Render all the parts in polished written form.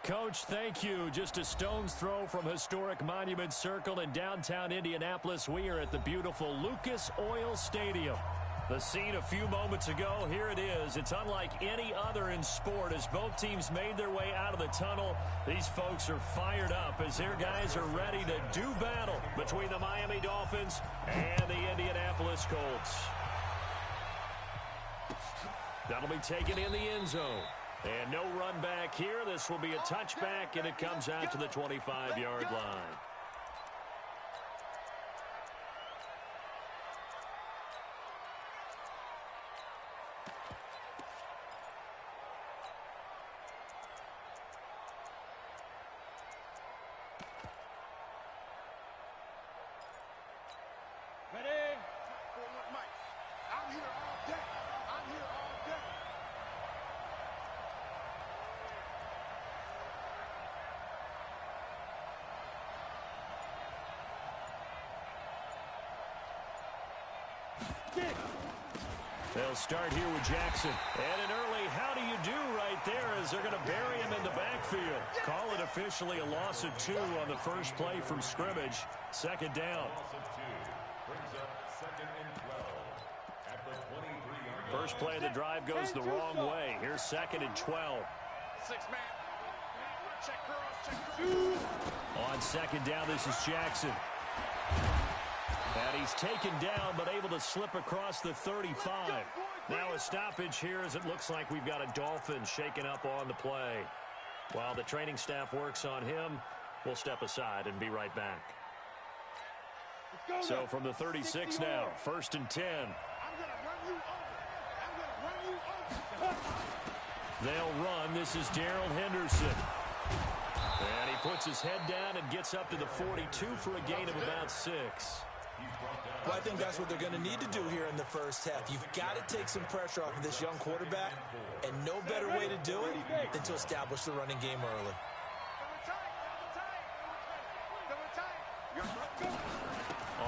Coach, thank you. Just a stone's throw from historic Monument Circle in downtown Indianapolis. We are at the beautiful Lucas Oil Stadium. The scene a few moments ago, here it is. It's unlike any other in sport as both teams made their way out of the tunnel. These folks are fired up as their guys are ready to do battle between the Miami Dolphins and the Indianapolis Colts. That'll be taken in the end zone. And no run back here. This will be a touchback, and it comes out to the 25-yard line. Ready? Mike, I'm here all day. I'm here all day. They'll start here with Jackson. And an early how do you do right there as they're going to bury him in the backfield. Call it officially a loss of 2 on the first play from scrimmage. Second down. First play of the drive goes the wrong way. Here's 2nd and 12. 6-man. Check cross, check cross. On 2nd down, this is Jackson. And he's taken down, but able to slip across the 35. Now a stoppage here as it looks like we've got a Dolphin shaken up on the play. While the training staff works on him, we'll step aside and be right back. So from the 36 now, 1st and 10. I'm going to run you over. I'm going to run you over. They'll run. This is Darrell Henderson. And he puts his head down and gets up to the 42 for a gain of about 6. Well, I think that's what they're going to need to do here in the first half. You've got to take some pressure off of this young quarterback, and no better way to do it than to establish the running game early.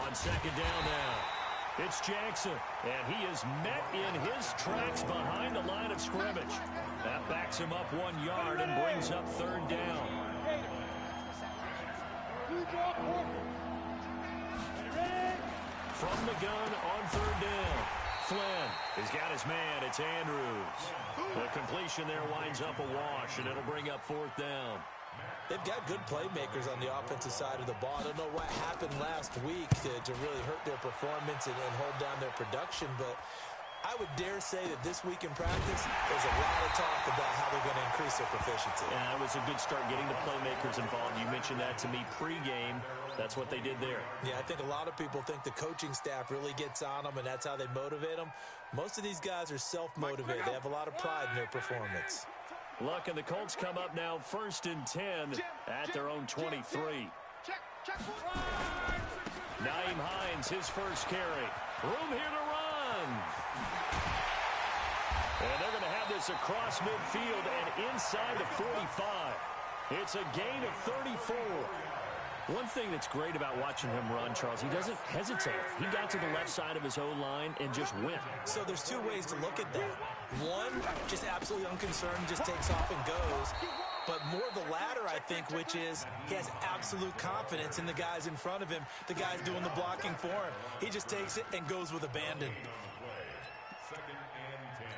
On 2nd down now, it's Jackson, and he is met in his tracks behind the line of scrimmage. That backs him up 1 yard and brings up 3rd down. From the gun on 3rd down. Flynn has got his man. It's Andrews. The completion there winds up a wash, and it'll bring up 4th down. They've got good playmakers on the offensive side of the ball. I don't know what happened last week to really hurt their performance and hold down their production, but I would dare say that this week in practice, there's a lot of talk about how they're going to increase their proficiency. Yeah, it was a good start getting the playmakers involved. You mentioned that to me pregame. That's what they did there. Yeah, I think a lot of people think the coaching staff really gets on them, and that's how they motivate them. Most of these guys are self-motivated. They have a lot of pride in their performance. Look, and the Colts come up now 1st and 10 at their own 23. Nyheim Hines, his first carry. Room here to run. And they're going to have this across midfield and inside the 45. It's a gain of 34. One thing that's great about watching him run, Charles, he doesn't hesitate. He got to the left side of his O-line and just went. So there's 2 ways to look at that. One, just absolutely unconcerned, just takes off and goes. But more the latter, I think, which is he has absolute confidence in the guys in front of him, the guys doing the blocking for him. He just takes it and goes with abandon. 2nd and 10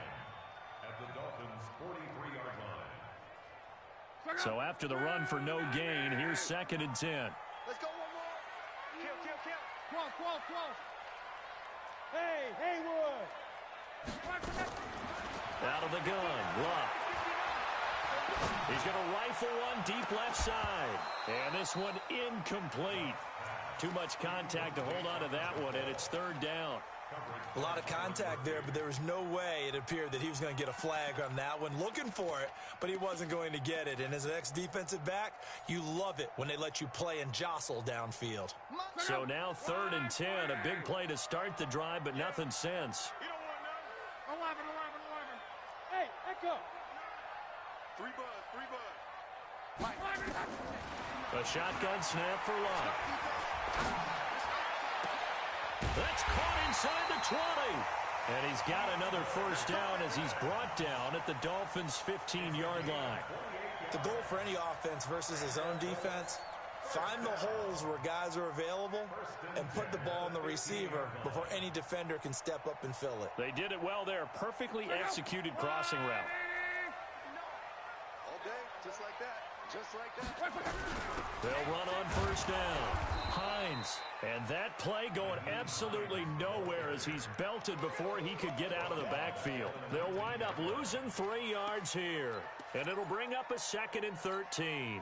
at the Dolphins' 43-yard line. So after the run for no gain, here's 2nd and 10. Let's go one more. Kill. Close. Hey, Haywood. Out of the gun, Luck. He's going to rifle one deep left side. And this one incomplete. Too much contact to hold on to that one, and it's 3rd down. A lot of contact there, but there was no way it appeared that he was going to get a flag on that one. Looking for it, but he wasn't going to get it. And as an ex-defensive back, you love it when they let you play and jostle downfield. So now 3rd and 10, a big play to start the drive, but nothing since. You don't want to know. 11. Hey, echo. 3 buzz. A shotgun snap for Luck. That's caught inside the 20. And he's got another first down as he's brought down at the Dolphins' 15-yard line. The goal for any offense versus his own defense, find the holes where guys are available and put the ball on the receiver before any defender can step up and fill it. They did it well there. Perfectly executed crossing route. All day, just like that. Just like that. They'll run on first down. Hines. And that play going absolutely nowhere as he's belted before he could get out of the backfield. They'll wind up losing 3 yards here. And it'll bring up a 2nd and 13.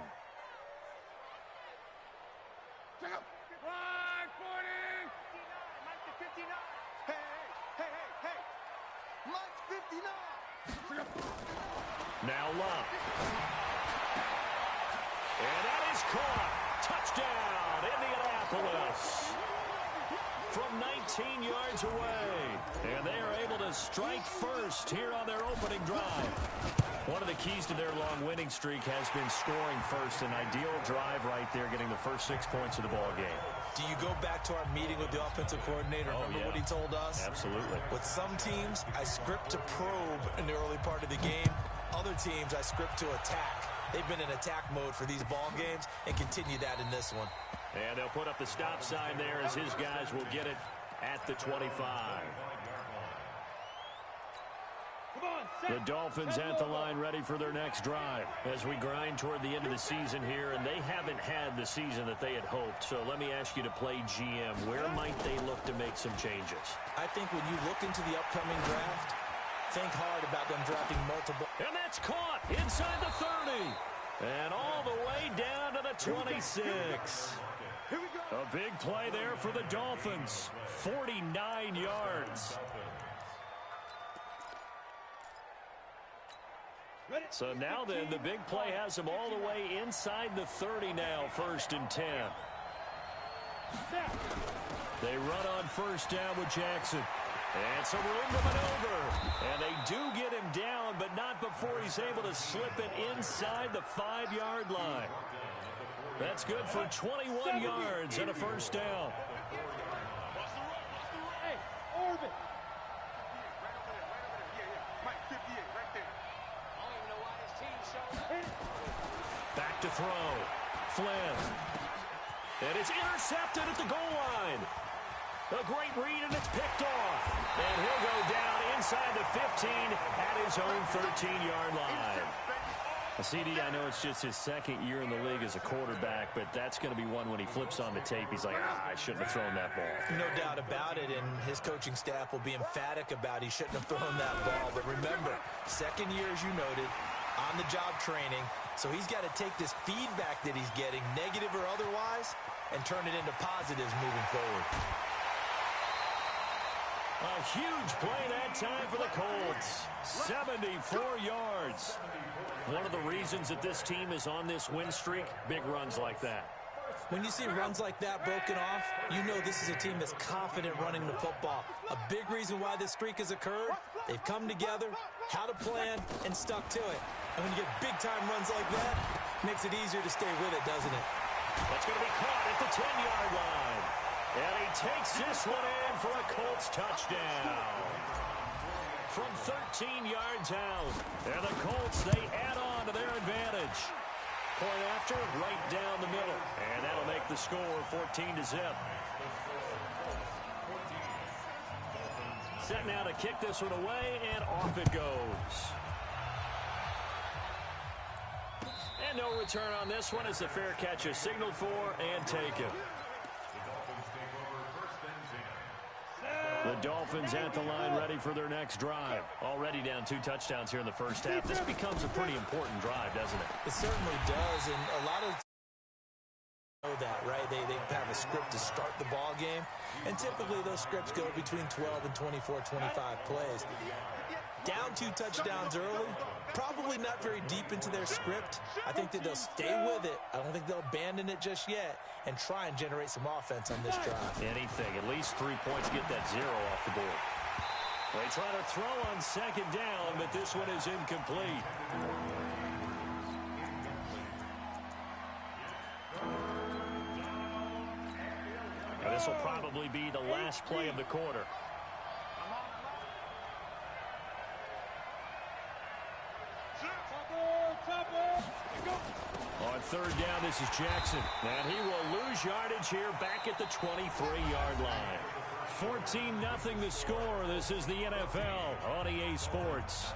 Now Love. And that is caught. Touchdown, Indianapolis. From 19 yards away. And they are able to strike first here on their opening drive. One of the keys to their long winning streak has been scoring first. An ideal drive right there, getting the first 6 points of the ball game. Do you go back to our meeting with the offensive coordinator? Remember what he told us? Absolutely. With some teams, I script to probe in the early part of the game. Other teams, I script to attack. They've been in attack mode for these ball games and continue that in this one. And they'll put up the stop sign there as his guys will get it at the 25. The Dolphins at the line ready for their next drive as we grind toward the end of the season here, and they haven't had the season that they had hoped. So let me ask you to play GM. Where might they look to make some changes? I think when you look into the upcoming draft, think hard about them drafting multiple. And that's caught inside the 30. And all the way down to the 26. A big play there for the Dolphins. 49 yards. So now then, the big play has them all the way inside the 30 now, 1st and 10. They run on first down with Jackson. And some room to maneuver. And they do get him down, but not before he's able to slip it inside the 5-yard line. That's good for 21 yards and a first down. Hey, Orban. Back to throw. Flynn. And it's intercepted at the goal line. A great read, and it's picked off. And he'll go down inside the 15 at his own 13-yard line. CD, I know it's just his 2nd year in the league as a quarterback, but that's going to be one when he flips on the tape. He's like, I shouldn't have thrown that ball. No doubt about it, and his coaching staff will be emphatic about he shouldn't have thrown that ball. But remember, 2nd year, as you noted, on-the-job training. So he's got to take this feedback that he's getting, negative or otherwise, and turn it into positives moving forward. A huge play that time for the Colts. 74 yards. One of the reasons that this team is on this win streak, big runs like that. When you see runs like that broken off, you know this is a team that's confident running the football. A big reason why this streak has occurred, they've come together, had a plan, and stuck to it. And when you get big-time runs like that, it makes it easier to stay with it, doesn't it? That's going to be caught at the 10-yard line. And he takes this one in for a Colts touchdown. From 13 yards out. And the Colts, they add on to their advantage. Point after, right down the middle. And that'll make the score 14-0. Set now to kick this one away, and off it goes. And no return on this one as the fair catch is signaled for and taken. The Dolphins at the line ready for their next drive. Already down 2 touchdowns here in the first half. This becomes a pretty important drive, doesn't it? It certainly does, and a lot of know that, right? They have a script to start the ball game, and typically those scripts go between 12 and 24, 25 plays. Down 2 touchdowns early, probably not very deep into their script. I think that they'll stay with it. I don't think they'll abandon it just yet and try and generate some offense on this drive. Anything, at least 3 points, get that 0 off the board. They try to throw on second down, but this one is incomplete. And this will probably be the last play of the quarter. On third down, this is Jackson. And he will lose yardage here back at the 23-yard line. 14-0 the score. This is the NFL on EA Sports.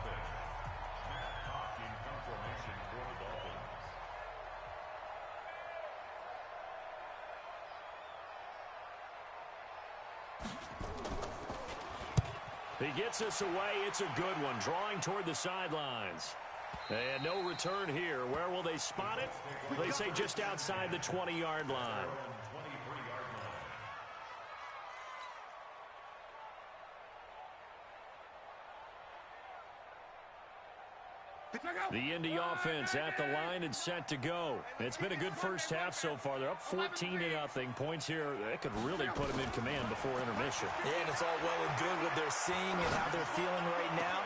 He gets us away. It's a good one. Drawing toward the sidelines. And no return here. Where will they spot it? They say just outside the 20-yard line. The Indy offense at the line and set to go. It's been a good first half so far. They're up 14-0. Points here, that could really put them in command before intermission. Yeah, and it's all well and good what they're seeing and how they're feeling right now.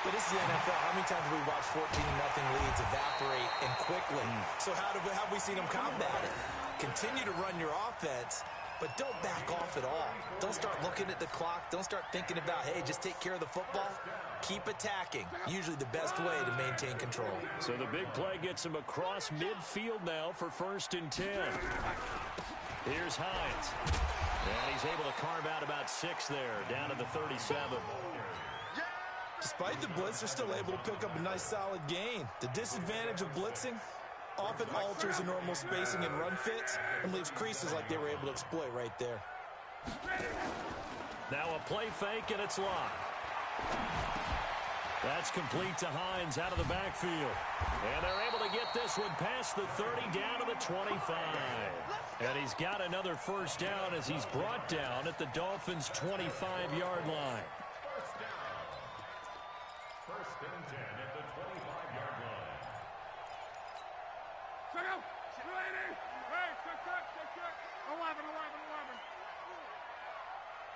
But this is the NFL. How many times have we watched 14-0 leads evaporate and quickly? So how have we seen them combat it? Continue to run your offense, but don't back off at all. Don't start looking at the clock. Don't start thinking about, hey, just take care of the football. Keep attacking. Usually the best way to maintain control. So the big play gets him across midfield now for 1st and 10. Here's Hines. And he's able to carve out about 6 there, down to the 37. Despite the blitz, they're still able to pick up a nice solid gain. The disadvantage of blitzing often alters the normal spacing and run fits and leaves creases like they were able to exploit right there. Now a play fake, and it's locked. That's complete to Hines out of the backfield. And they're able to get this one past the 30 down to the 25. And he's got another first down as he's brought down at the Dolphins' 25-yard line. First and 10 at the 25-yard line.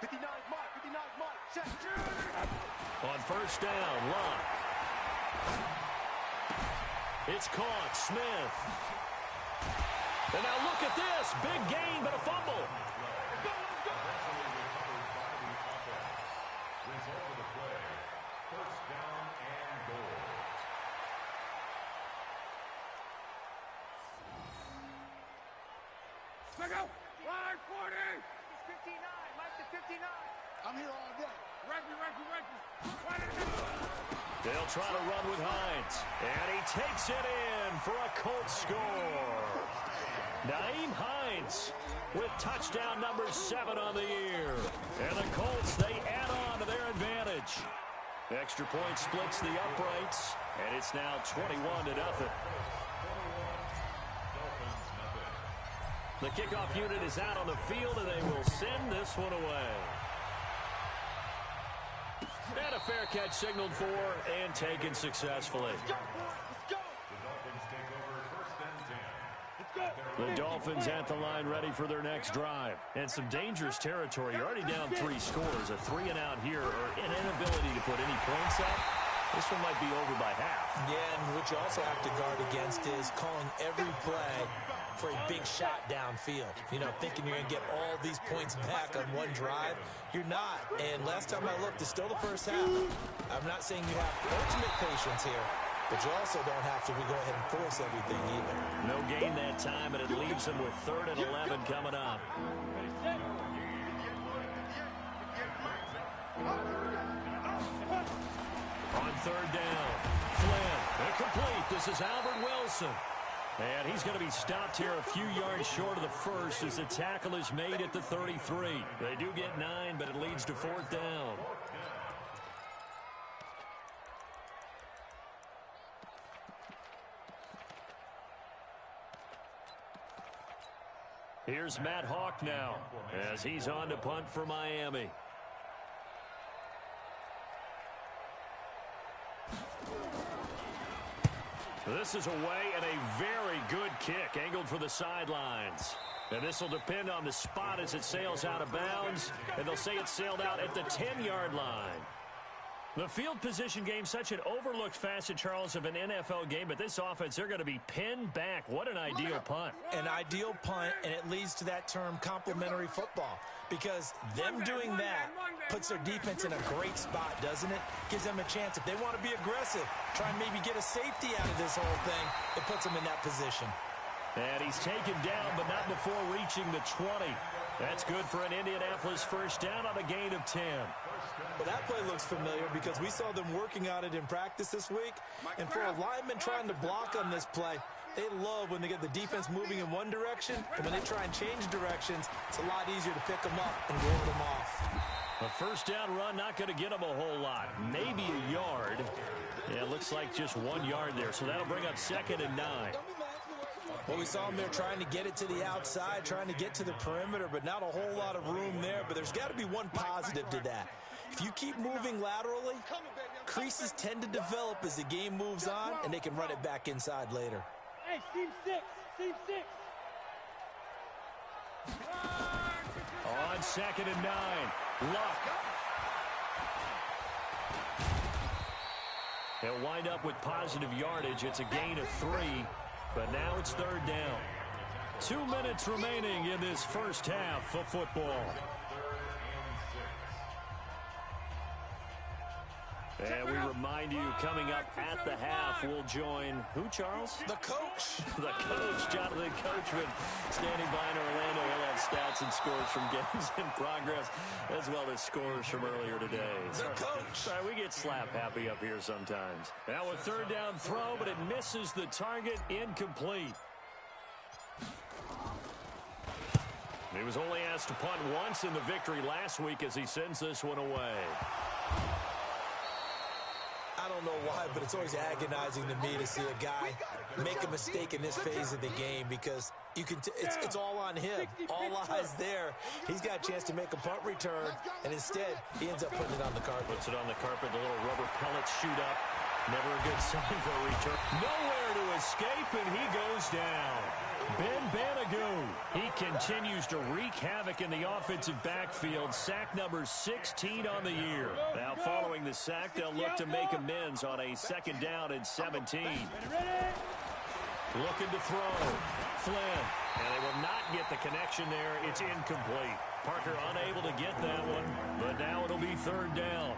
59 mark, check. On first down, Locke. It's caught, Smith. And now look at this, big gain, but a fumble. Result of the play, first down and goal. Check out, line 40. 59, Mike to 59. I'm here all day. Ranky. They'll try to run with Hines. And he takes it in for a Colts score. Nyheim Hines with touchdown number 7 on the year. And the Colts, they add on to their advantage. Extra point splits the uprights. And it's now 21-0. The kickoff unit is out on the field, and they will send this one away. And a fair catch signaled for and taken successfully. The Dolphins at the line ready for their next drive. And some dangerous territory. You're already down 3 scores. A 3-and-out here or an inability to put any points up. This one might be over by half. Yeah, and what you also have to guard against is calling every play for a big shot downfield. You know, thinking you're going to get all these points back on one drive. You're not. And last time I looked, it's still the first half. I'm not saying you have ultimate patience here, but you also don't have to go ahead and force everything either. No gain that time, and it leaves them with 3rd and 11 coming up. On 3rd down, Flynn, incomplete. This is Albert Wilson. And he's going to be stopped here a few yards short of the first as the tackle is made at the 33. They do get 9, but it leads to 4th down. Here's Matt Hawk now as he's on to punt for Miami. This is away and a very good kick angled for the sidelines. And this will depend on the spot as it sails out of bounds. And they'll say it sailed out at the 10-yard line. The field position game, such an overlooked facet, Charles, of an NFL game, but this offense, they're going to be pinned back. What an ideal punt. An ideal punt, and it leads to that term complementary football, because them doing that puts their defense in a great spot, doesn't it? Gives them a chance. If they want to be aggressive, try and maybe get a safety out of this whole thing, it puts them in that position. And he's taken down, but not before reaching the 20. That's good for an Indianapolis first down on a gain of 10. Well, that play looks familiar because we saw them working on it in practice this week. And for a lineman trying to block on this play, they love when they get the defense moving in one direction. And when they try and change directions, it's a lot easier to pick them up and roll them off. A first down run, not going to get them a whole lot. Maybe a yard. Yeah, it looks like just 1 yard there. So that'll bring up 2nd and 9. Well, we saw them there trying to get it to the outside, trying to get to the perimeter, but not a whole lot of room there. But there's got to be one positive to that. If you keep moving laterally, creases tend to develop as the game moves on, and they can run it back inside later. Hey, seam 6. Seam 6. On 2nd and 9. Luck. They'll wind up with positive yardage. It's a gain of 3, but now it's 3rd down. 2 minutes remaining in this first half of football. And we remind you, coming up at the half, we'll join who, Charles? The coach. The coach, Jonathan Coachman, standing by in Orlando. He'll have stats and scores from games in progress, as well as scores from earlier today. The coach. Sorry, we get slap happy up here sometimes. Now a 3rd down throw, but it misses the target, incomplete. He was only asked to punt once in the victory last week as he sends this one away. I don't know why, but it's always agonizing to me to see a guy make a mistake in this phase of the game, because you can it's all on him. All eyes there. He's got a chance to make a punt return, and instead he ends up putting it on the carpet. Puts it on the carpet. The little rubber pellets shoot up. Never a good sign for a return. Nowhere to escape, and he goes down. Ben Banagoo. He continues to wreak havoc in the offensive backfield. Sack number 16 on the year. Now following the sack, they'll look to make amends on a 2nd down and 17. Looking to throw. Flynn. And they will not get the connection there. It's incomplete. Parker unable to get that one, but now it'll be 3rd down.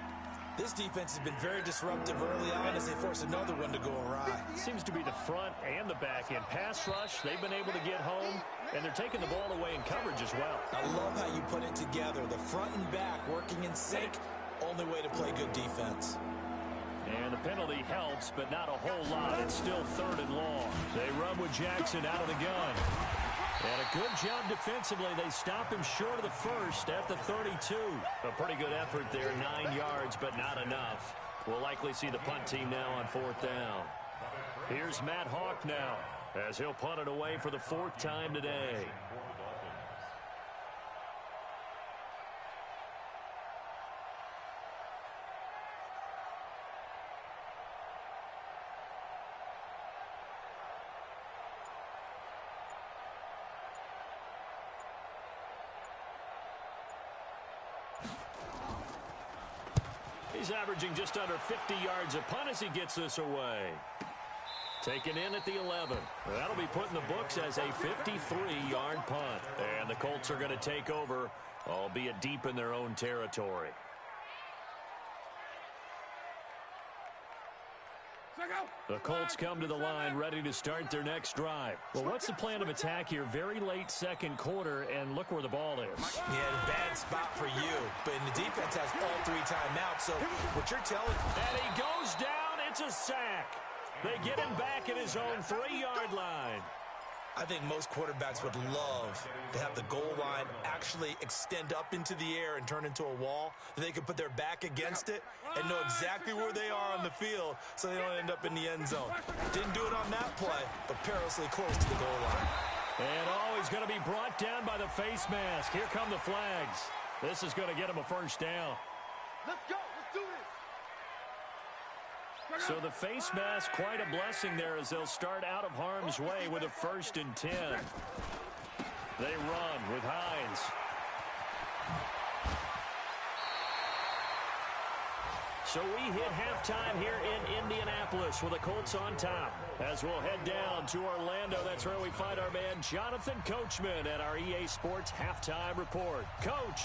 This defense has been very disruptive early on as they force another one to go awry. Seems to be the front and the back end. Pass rush, they've been able to get home, and they're taking the ball away in coverage as well. I love how you put it together. The front and back working in sync, only way to play good defense. And the penalty helps, but not a whole lot. It's still 3rd and long. They run with Jackson out of the gun. And a good job defensively. They stop him short of the first at the 32. A pretty good effort there, 9 yards, but not enough. We'll likely see the punt team now on 4th down. Here's Matt Hawk now, as he'll punt it away for the 4th time today. He's averaging just under 50 yards a punt as he gets this away. Taken in at the 11. That'll be put in the books as a 53-yard punt. And the Colts are going to take over, albeit deep in their own territory. The Colts come to the line ready to start their next drive. Well, what's the plan of attack here? Very late 2nd quarter, and look where the ball is. Yeah, bad spot for you, but the defense has all 3 timeouts, so what you're telling... And he goes down. It's a sack. They get him back at his own 3-yard line. I think most quarterbacks would love to have the goal line actually extend up into the air and turn into a wall. They could put their back against it and know exactly where they are on the field so they don't end up in the end zone. Didn't do it on that play, but perilously close to the goal line. And he's going to be brought down by the face mask. Here come the flags. This is going to get him a first down. Let's go. Let's do this. So the face mask, quite a blessing there as they'll start out of harm's way with a 1st and 10. They run with Hines. So we hit halftime here in Indianapolis with the Colts on top. As we'll head down to Orlando, that's where we find our man Jonathan Coachman at our EA Sports Halftime Report. Coach.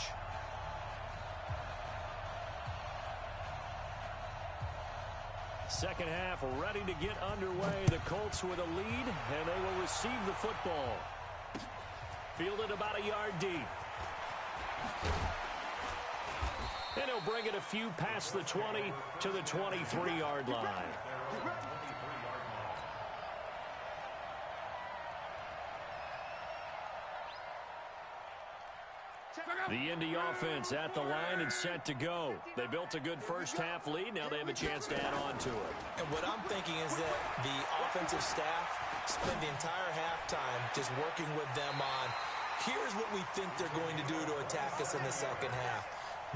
Second half ready to get underway. The Colts with a lead, and they will receive the football. Fielded about a yard deep. And he'll bring it a few past the 20 to the 23-yard line. The Indy offense at the line and set to go. They built a good first-half lead. Now they have a chance to add on to it. And what I'm thinking is that the offensive staff spent the entire halftime just working with them on, here's what we think they're going to do to attack us in the second half.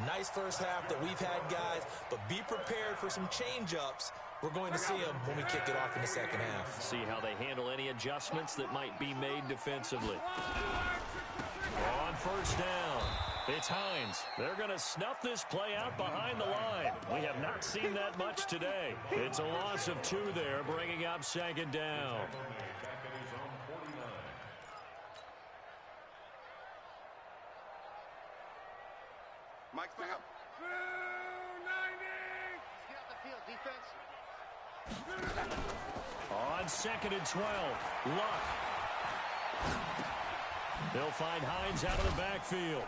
Nice first half that we've had, guys, but be prepared for some change-ups. We're going to see them when we kick it off in the second half. See how they handle any adjustments that might be made defensively. On first down, it's Hines. They're going to snuff this play out behind the line. We have not seen that much today. It's a loss of 2 there, bringing up second down. Mike's back up. 290. Get off the field, defense. On second and 12, Luck. They'll find Hines out of the backfield.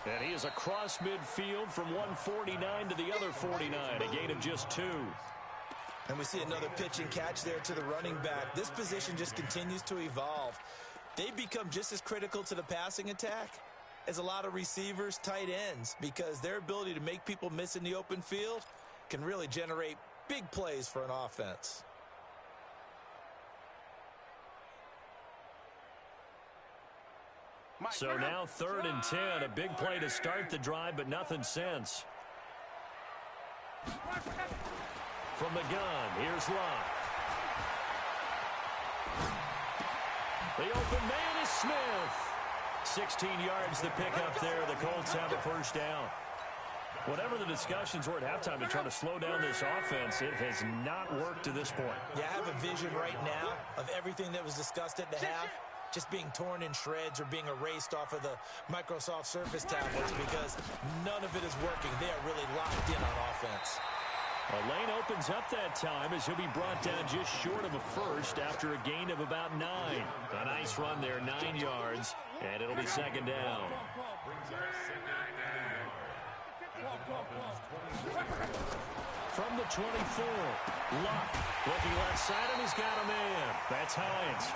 And he is across midfield from 149 to the other 49, a gain of just 2. And we see another pitch and catch there to the running back. This position just continues to evolve. They become just as critical to the passing attack as a lot of receivers, tight ends, because their ability to make people miss in the open field can really generate big plays for an offense. So now 3rd and 10, a big play to start the drive, but nothing since. From the gun, here's Luck. The open man is Smith. 16 yards to pick up there. The Colts have a first down. Whatever the discussions were at halftime to try to slow down this offense, it has not worked to this point. Yeah, I have a vision right now of everything that was discussed at the half just being torn in shreds or being erased off of the Microsoft Surface tablets because none of it is working. They are really locked in on offense. A lane opens up that time as he'll be brought down just short of a first after a gain of about 9. A nice run there, 9 yards, and it'll be second down. From the 24, Luck looking left side, and he's got a man. That's Hines.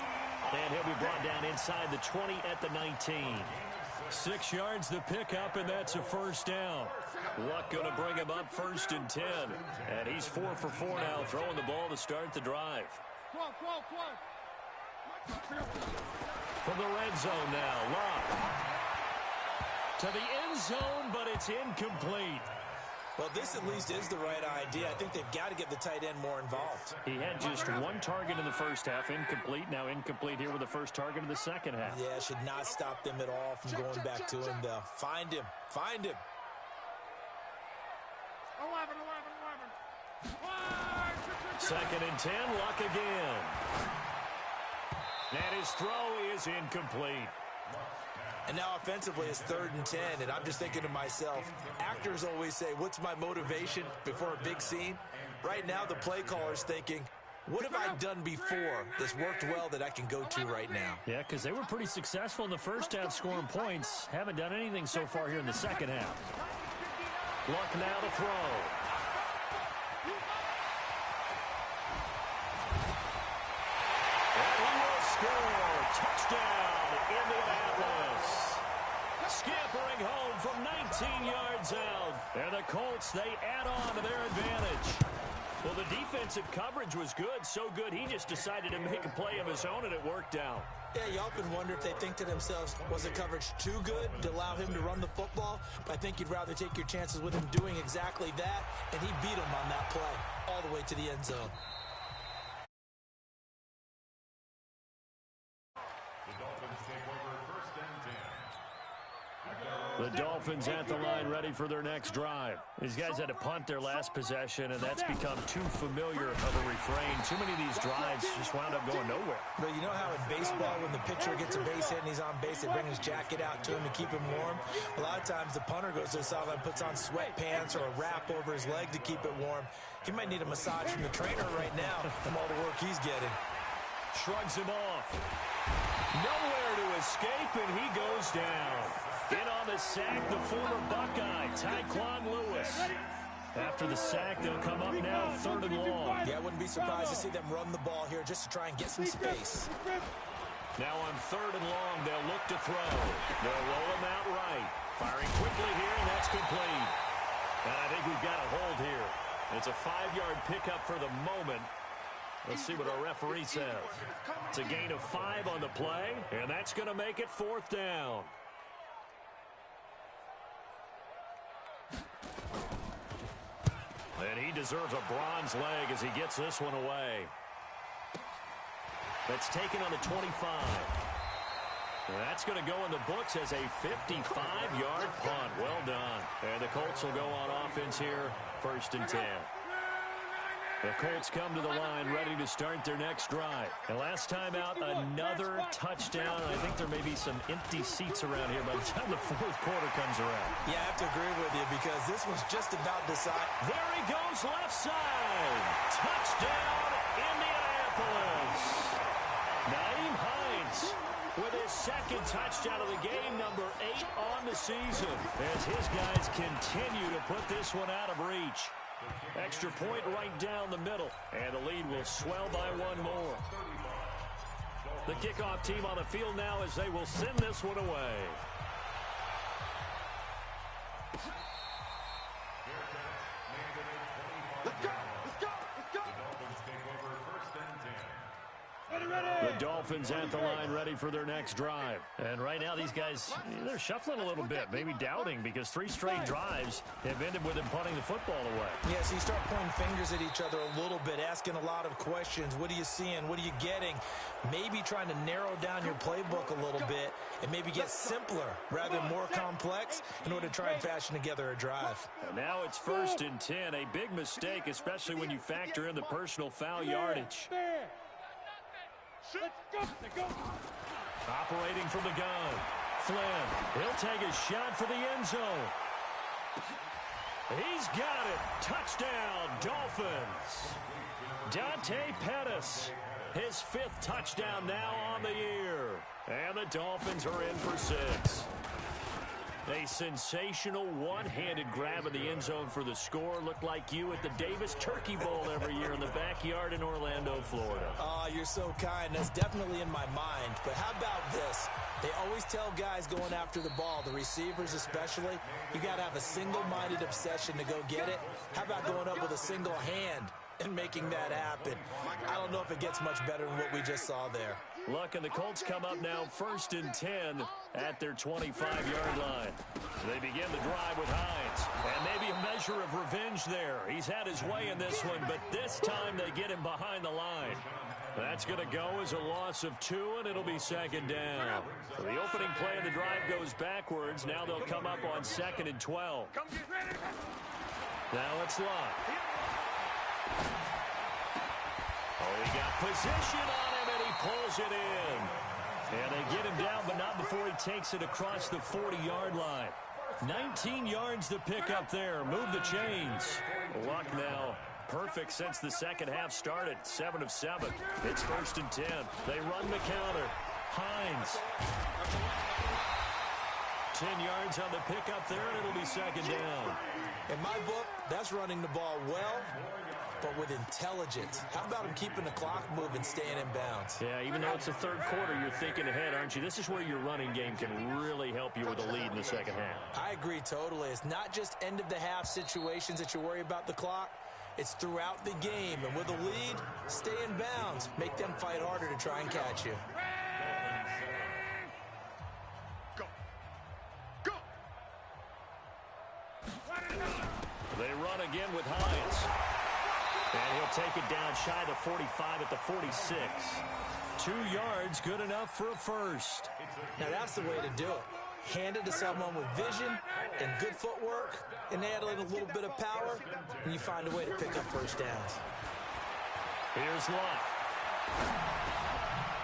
And he'll be brought down inside the 20 at the 19. 6 yards the pickup, and that's a first down. Luck going to bring him up 1st and 10. And he's 4 for 4 now, throwing the ball to start the drive. From the red zone now, Luck. To the end zone, but it's incomplete. Well, this at least is the right idea. I think they've got to get the tight end more involved. He had just 1 target in the first half, incomplete. Now incomplete here with the first target in the second half. Yeah, should not stop them at all from going back to him, though. Find him. Find him. 11. 2nd and 10, Luck again. And his throw is incomplete. And now offensively it's 3rd and 10, and I'm just thinking to myself, actors always say, what's my motivation before a big scene? Right now the play caller's thinking, what have I done before that's worked well that I can go to right now? Yeah, because they were pretty successful in the first half scoring points. Haven't done anything so far here in the second half. Luck now to throw. And he will score. Touchdown, Indianapolis. Scampering home from 19 yards out. And the Colts, they add on to their advantage. Well, the defensive coverage was good, so good he just decided to make a play of his own, and it worked out. Yeah, you often wonder if they think to themselves, was the coverage too good to allow him to run the football? But I think you'd rather take your chances with him doing exactly that, and he beat him on that play all the way to the end zone. The Dolphins at the line ready for their next drive. These guys had to punt their last possession, and that's become too familiar of a refrain. Too many of these drives just wound up going nowhere. But you know how in baseball, when the pitcher gets a base hit and he's on base, they bring his jacket out to him to keep him warm? A lot of times the punter goes to the sideline, puts on sweatpants or a wrap over his leg to keep it warm. He might need a massage from the trainer right now from all the work he's getting. Shrugs him off. Nowhere to escape, and he goes down. In on the sack, the former Buckeye, Tyquan Lewis. After the sack, they'll come up now 3rd and long. Yeah, I wouldn't be surprised to see them run the ball here just to try and get some space. Now on 3rd and long, they'll look to throw. They'll roll him out right. Firing quickly here, and that's complete. And I think we've got a hold here. It's a 5-yard pickup for the moment. Let's see what our referee says. It's a gain of 5 on the play, and that's going to make it 4th down. And he deserves a bronze leg as he gets this one away. That's taken on the 25. And that's going to go in the books as a 55-yard punt. Well done. And the Colts will go on offense here, 1st and 10. The Colts come to the line ready to start their next drive. And last time out, another touchdown. I think there may be some empty seats around here by the time the 4th quarter comes around. Yeah, I have to agree with you because this one's just about decided. There he goes, left side. Touchdown, Indianapolis. Naeem Hines with his 2nd touchdown of the game, number 8 on the season, as his guys continue to put this one out of reach. Extra point right down the middle, and the lead will swell by 1 more. The kickoff team on the field now as they will send this one away. Let's go! Let's go! Let's go! The Dolphins at the line ready for their next drive. And right now these guys, they're shuffling a little bit, maybe doubting, because 3 straight drives have ended with them punting the football away. Yeah, so you start pointing fingers at each other a little bit, asking a lot of questions. What are you seeing? What are you getting? Maybe trying to narrow down your playbook a little bit and maybe get simpler rather than more complex in order to try and fashion together a drive. And now it's 1st and 10, a big mistake, especially when you factor in the personal foul yardage. Let's go! Let's go! Operating from the gun. Flynn, he'll take a shot for the end zone. He's got it. Touchdown, Dolphins. Dante Pettis, his 5th touchdown now on the year. And the Dolphins are in for 6. A sensational one-handed grab in the end zone for the score. Looked like you at the Davis Turkey Bowl every year in the backyard in Orlando, Florida. Oh, you're so kind. That's definitely in my mind. But how about this? They always tell guys going after the ball, the receivers especially, you got to have a single-minded obsession to go get it. How about going up with a single hand and making that happen? I don't know if it gets much better than what we just saw there. Look, and the Colts come up now 1st and 10 at their 25-yard line. They begin the drive with Hines. And maybe a measure of revenge there. He's had his way in this one, but this time they get him behind the line. That's going to go as a loss of 2, and it'll be 2nd down. So the opening play of the drive goes backwards. Now they'll come up on 2nd and 12. Now it's Lott. Oh, he got position on him, and he pulls it in. And they get him down, but not before he takes it across the 40-yard line. 19 yards to pick up there. Move the chains. Luck now perfect since the second half started. 7 of 7. It's 1st and 10. They run the counter. Hines. 10 yards on the pickup there, and it'll be 2nd down. In my book, that's running the ball well, but with intelligence. How about him keeping the clock moving, staying in bounds? Yeah, even though it's the 3rd quarter, you're thinking ahead, aren't you? This is where your running game can really help you with a lead in the second half. I agree totally. It's not just end-of-the-half situations that you worry about the clock. It's throughout the game. And with a lead, stay in bounds. Make them fight harder to try and catch you. Go! Go! They run again with Hines. And he'll take it down shy of 45 at the 46. 2 yards, good enough for a first. Now that's the way to do it. hand it to someone with vision and good footwork, and add in a little bit of power, and you find a way to pick up first downs. Here's Luck.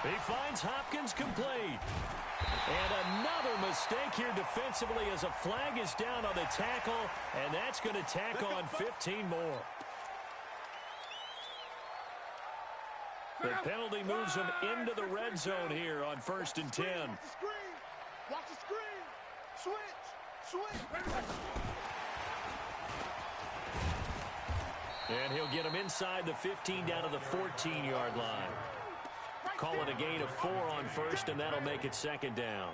He finds Hopkins complete. And another mistake here defensively as a flag is down on the tackle, and that's going to tack on 15 more. The penalty moves him into the red zone here on 1st and 10. Watch the screen. Switch. And he'll get him inside the 15 down to the 14-yard line. Call it a gain of 4 on 1st, and that'll make it 2nd down.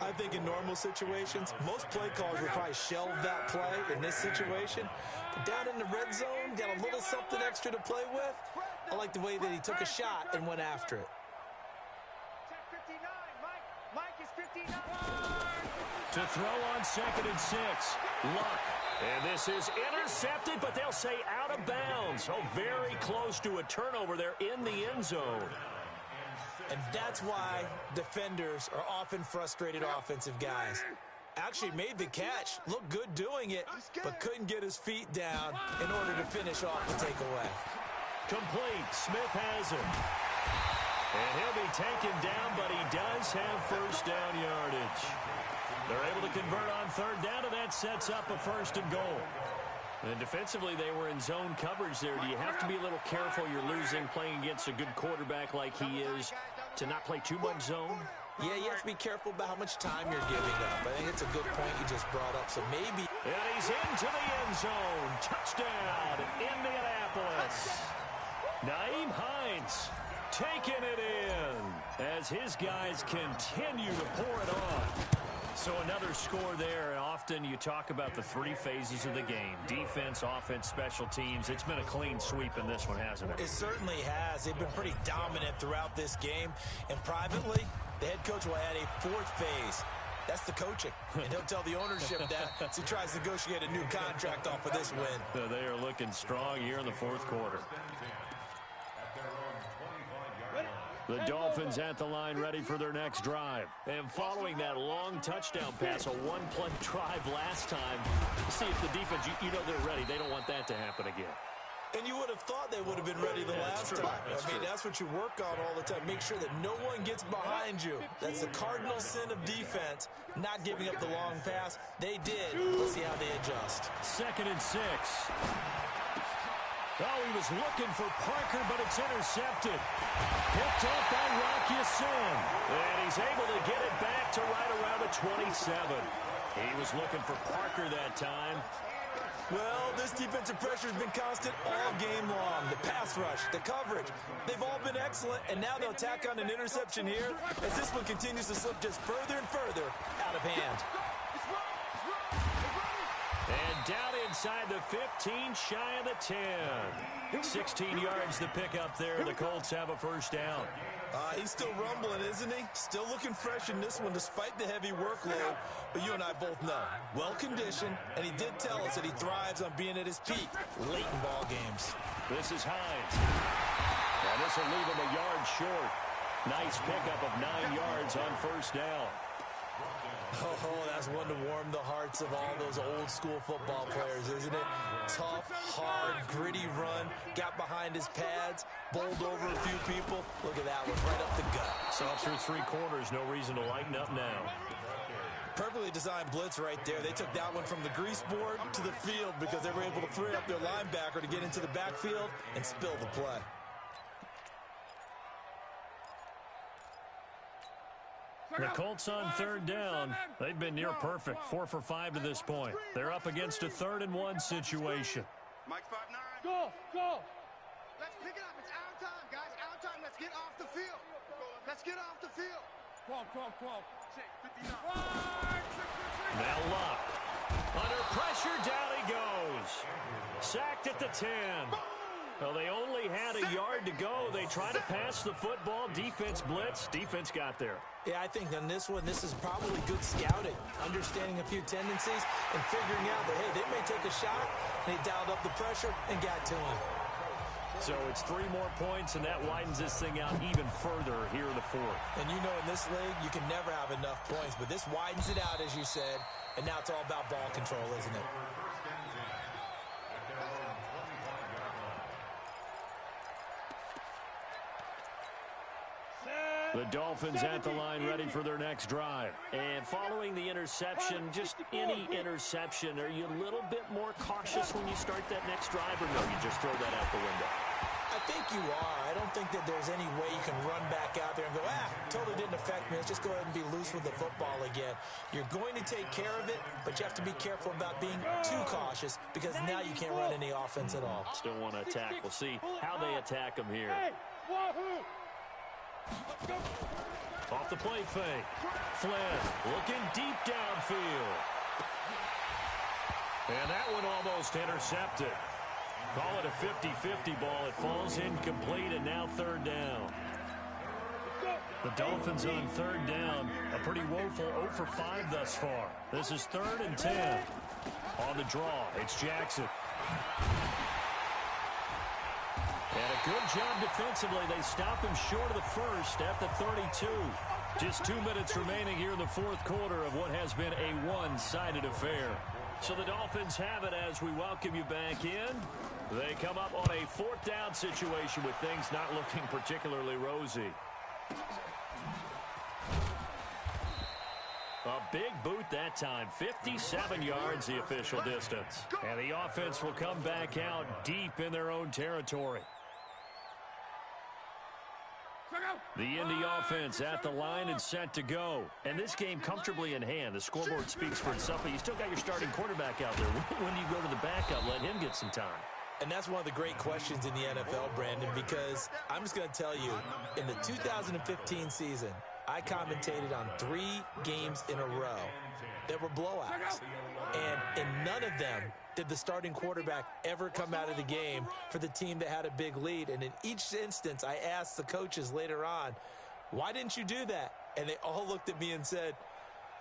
I think in normal situations, most play callers would probably shelve that play in this situation. But down in the red zone, got a little something extra to play with. I like the way that he took a shot and went after it. Check 59. Mike is 59. To throw on 2nd and 6. Luck. And this is intercepted, but they'll say out of bounds. Oh, very close to a turnover there in the end zone. And that's why defenders are often frustrated offensive guys. Actually made the catch, looked good doing it, but couldn't get his feet down in order to finish off the takeaway. Complete. Smith has him. And he'll be taken down, but he does have first down yardage. They're able to convert on 3rd down, and that sets up a 1st and goal. And defensively, they were in zone coverage there. Do you have to be a little careful? You're losing playing against a good quarterback like he is to not play too much zone? Yeah, you have to be careful about how much time you're giving up. I think it's a good point you just brought up. So maybe. And he's into the end zone. Touchdown, Indianapolis. Naeem Hines taking it in as his guys continue to pour it on. So another score there, and often you talk about the 3 phases of the game. Defense, offense, special teams. It's been a clean sweep in this one, hasn't it? It certainly has. They've been pretty dominant throughout this game. And privately, the head coach will add a 4th phase. That's the coaching. And he'll tell the ownership that as he tries to negotiate a new contract off of this win. So they are looking strong here in the 4th quarter. The Dolphins at the line ready for their next drive. And following that long touchdown pass, a 1-play drive last time, see if the defense, you know they're ready. They don't want that to happen again. And you would have thought they would have been ready the last time. I mean, that's what you work on all the time. Make sure that no one gets behind you. That's the cardinal sin of defense, not giving up the long pass. They did. Let's see how they adjust. 2nd and 6. Oh, he was looking for Parker, but it's intercepted. Picked up by Rock Ya-Sin. And he's able to get it back to right around the 27. He was looking for Parker that time. Well, this defensive pressure has been constant all game long. The pass rush, the coverage, they've all been excellent, and now they'll tack on an interception here as this one continues to slip just further and further out of hand. And down inside the 15, shy of the 10. 16 yards to pick up there. The Colts have a first down. He's still rumbling, isn't he? Still looking fresh in this one despite the heavy workload. But you and I both know, well-conditioned, and he did tell us that he thrives on being at his peak late in ball games. This is Hines. And this will leave him a yard short. Nice pickup of 9 yards on first down. Oh, that's one to warm the hearts of all those old-school football players, isn't it? Tough, hard, gritty run, got behind his pads, bowled over a few people. Look at that one, right up the gut. So through 3 quarters, no reason to lighten up now. Perfectly designed blitz right there. They took that one from the grease board to the field because they were able to free up their linebacker to get into the backfield and spill the play. The Colts on 3rd down. They've been near perfect. 4 for 5 to this point. They're up against a 3rd and 1 situation. Mike's 5'9". Go. Let's pick it up. It's our time, guys. Our time. Let's get off the field. Let's get off the field. 12. Check 59. Now Luck. Under pressure, down he goes. Sacked at the 10. Well, they only had a yard to go. They tried to pass the football. Defense blitz. Defense got there. Yeah, I think on this one, this is probably good scouting, understanding a few tendencies and figuring out that, hey, they may take a shot. They dialed up the pressure and got to him. So it's 3 more points, and that widens this thing out even further here in the fourth. And you know in this league, you can never have enough points, but this widens it out, as you said, and now it's all about ball control, isn't it? The Dolphins at the line ready for their next drive. And following the interception, just any interception, are you a little bit more cautious when you start that next drive, or no, you just throw that out the window? I think you are. I don't think that there's any way you can run back out there and go, totally didn't affect me. Let's just go ahead and be loose with the football again. You're going to take care of it, but you have to be careful about being too cautious because now you can't run any offense at all. Still want to attack. We'll see how they attack them here. Off the play fake. Flynn looking deep downfield. And that one almost intercepted. Call it a 50-50 ball. It falls incomplete, and now third down. The Dolphins on third down. A pretty woeful 0 for 5 thus far. This is 3rd and 10. On the draw, it's Jackson. And a good job defensively. They stop him short of the first at the 32. Just 2 minutes remaining here in the fourth quarter of what has been a one-sided affair. So the Dolphins have it as we welcome you back in. They come up on a 4th down situation with things not looking particularly rosy. A big boot that time. 57 yards the official distance. And the offense will come back out deep in their own territory. The Indy offense at the line and set to go. And this game comfortably in hand. The scoreboard speaks for itself, but you still got your starting quarterback out there. When do you go to the backup? Let him get some time. And that's one of the great questions in the NFL, Brandon, because I'm just going to tell you, in the 2015 season, I commentated on 3 games in a row that were blowouts. And in none of them did the starting quarterback ever come out of the game for the team that had a big lead. And in each instance, I asked the coaches later on, why didn't you do that? And they all looked at me and said,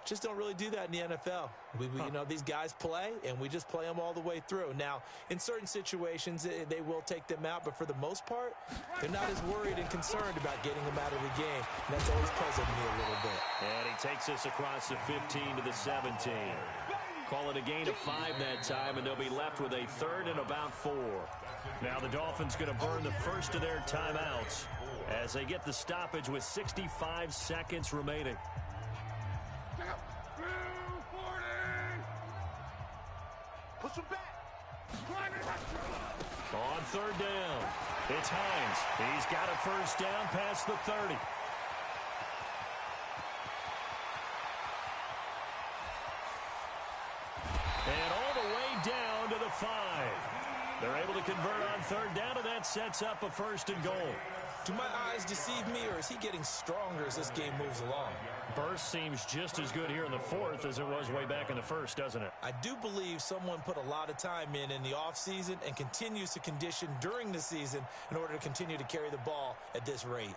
just don't really do that in the NFL. You know, these guys play, and we just play them all the way through. Now, in certain situations, they will take them out, but for the most part, they're not as worried and concerned about getting them out of the game. And that's always puzzled me a little bit. And he takes us across the 15 to the 17. Call it a gain of 5 that time, and they'll be left with a 3rd and about 4. Now the Dolphins going to burn the first of their timeouts as they get the stoppage with 65 seconds remaining. Push him back. On 3rd down, it's Hines. He's got a first down past the 30. And all the way down to the 5. They're able to convert on 3rd down, and that sets up a 1st and goal. Do my eyes deceive me, or is he getting stronger as this game moves along? Burst seems just as good here in the 4th as it was way back in the 1st, doesn't it? I do believe someone put a lot of time in the offseason and continues to condition during the season in order to continue to carry the ball at this rate.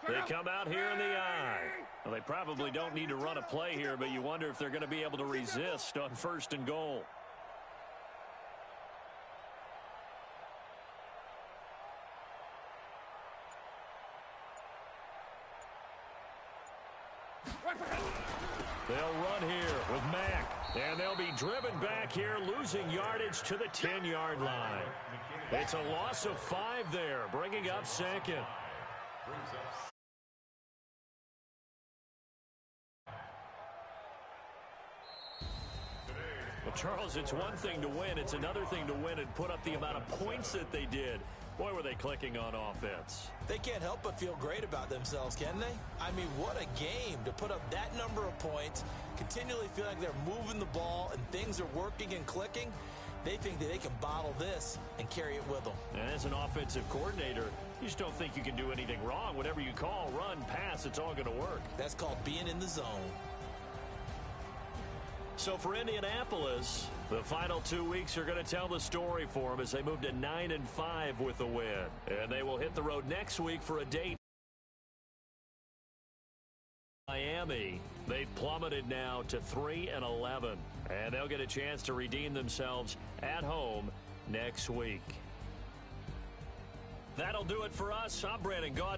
They come out here in the eye. Well, they probably don't need to run a play here, but you wonder if they're going to be able to resist on 1st and goal. They'll run here with Mack, and they'll be driven back here, losing yardage to the 10-yard line. It's a loss of 5 there, bringing up 2nd. Well, Charles, it's one thing to win. It's another thing to win and put up the amount of points that they did. Boy, were they clicking on offense. They can't help but feel great about themselves, can they? I mean, what a game to put up that number of points, continually feel like they're moving the ball and things are working and clicking. They think that they can bottle this and carry it with them. And as an offensive coordinator, you just don't think you can do anything wrong. Whatever you call, run, pass, it's all going to work. That's called being in the zone. So for Indianapolis, the final 2 weeks are going to tell the story for them as they move to 9-5 with a win. And they will hit the road next week for a date. Miami, they've plummeted now to 3-11. And they'll get a chance to redeem themselves at home next week. That'll do it for us. I'm Brandon Gaudin.